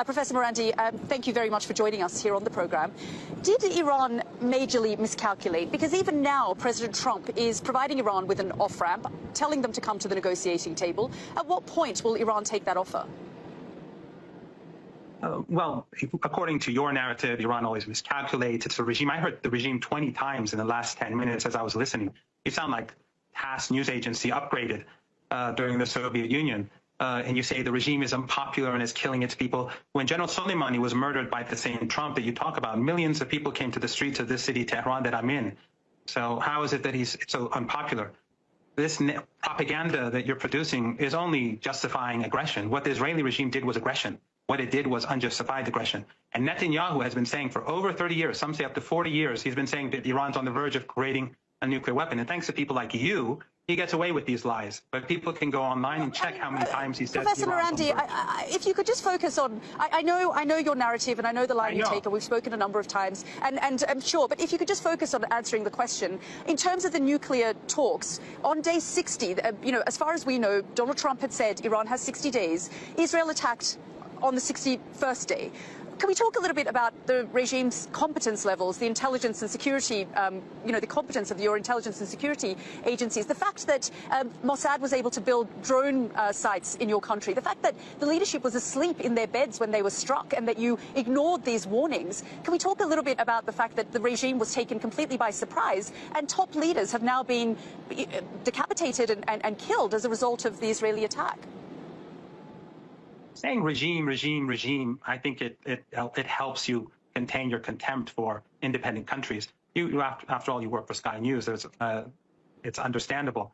Professor Morandi, thank you very much for joining us here on the program. Did Iran majorly miscalculate? Because even now, President Trump is providing Iran with an off-ramp, telling them to come to the negotiating table. At what point will Iran take that offer? Well, according to your narrative, Iran always miscalculates. It's a regime. I heard the regime 20 times in the last 10 minutes as I was listening. You sound like TASS news agency upgraded during the Soviet Union. And you say the regime is unpopular and is killing its people. When General Soleimani was murdered by the same Trump that you talk about, millions of people came to the streets of this city, Tehran, that I'm in. So how is it that he's so unpopular? This propaganda that you're producing is only justifying aggression. What the Israeli regime did was aggression. What it did was unjustified aggression. And Netanyahu has been saying for over 30 years, some say up to 40 years, he's been saying that Iran's on the verge of creating a nuclear weapon. And thanks to people like you, he gets away with these lies. But people can go online and check how many times he said. Professor Morandi, if you could just focus on, I know your narrative and I know the line you take, and we've spoken a number of times, and I'm sure, but if you could just focus on answering the question, in terms of the nuclear talks, on day 60, as far as we know, Donald Trump had said Iran has 60 days. Israel attacked on the 61st day. Can we talk a little bit about the regime's competence levels, the intelligence and security, the competence of your intelligence and security agencies, the fact that Mossad was able to build drone sites in your country, the fact that the leadership was asleep in their beds when they were struck and that you ignored these warnings. Can we talk a little bit about the fact that the regime was taken completely by surprise and top leaders have now been decapitated and killed as a result of the Israeli attack? Saying regime, I think it helps you contain your contempt for independent countries. After all, you work for Sky News. It's understandable.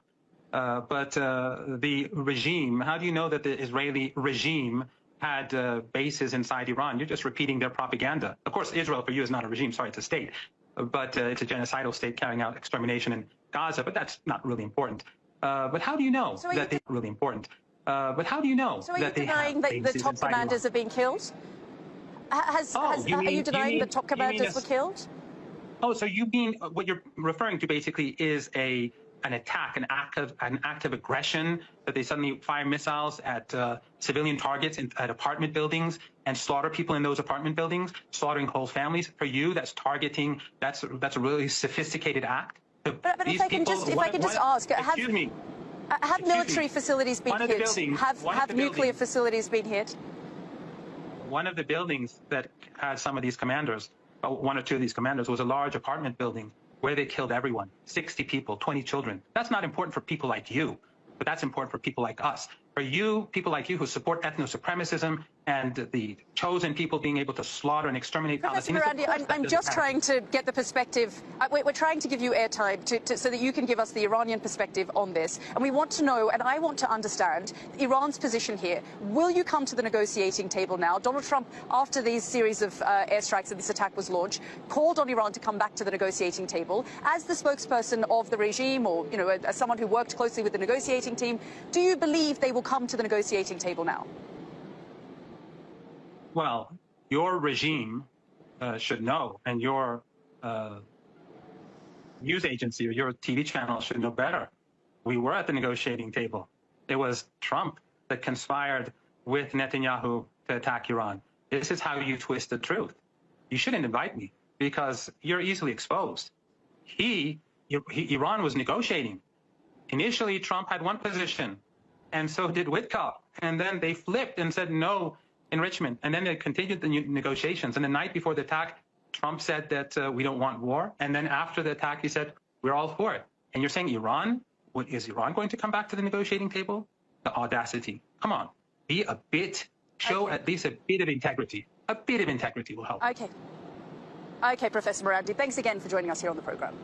But the regime, how do you know that the Israeli regime had bases inside Iran? You're just repeating their propaganda. Of course, Israel for you is not a regime. Sorry, it's a state. But it's a genocidal state carrying out extermination in Gaza. But that's not really important. But how do you know that they're really important? But how do you know that they have bases inside Iran? So are you denying that the top commanders have been killed? Are you denying that top commanders were killed? Oh, so you mean what you're referring to basically is an attack, an act of aggression, that they suddenly fire missiles at civilian targets at apartment buildings and slaughter people in those apartment buildings, slaughtering whole families. For you, that's targeting. That's a really sophisticated act. But if I can just ask, excuse me. Have military facilities been hit? Have nuclear facilities been hit? One of the buildings that had some of these commanders, one or two of these commanders, was a large apartment building where they killed everyone, 60 people, 20 children. That's not important for people like you, but that's important for people like us. For you, people like you who support ethno-supremacism and the chosen people being able to slaughter and exterminate Palestinians. Professor Morandi, I'm just trying to get the perspective. We're trying to give you airtime so that you can give us the Iranian perspective on this. And we want to know, and I want to understand, Iran's position here. Will you come to the negotiating table now? Donald Trump, after these series of airstrikes and this attack was launched, called on Iran to come back to the negotiating table. As the spokesperson of the regime, or as someone who worked closely with the negotiating team, do you believe they will come to the negotiating table now? Well, your regime should know, and your news agency or your TV channel should know better. We were at the negotiating table. It was Trump that conspired with Netanyahu to attack Iran. This is how you twist the truth. You shouldn't invite me because you're easily exposed. Iran was negotiating. Initially, Trump had one position, and so did Witkoff. And then they flipped and said no enrichment. And then they continued the negotiations. And the night before the attack, Trump said that we don't want war. And then after the attack, he said, we're all for it. And you're saying Iran? Is Iran going to come back to the negotiating table? The audacity. Come on. Be a bit, show at least a bit of integrity. A bit of integrity will help. Okay, Professor Morandi, thanks again for joining us here on the program.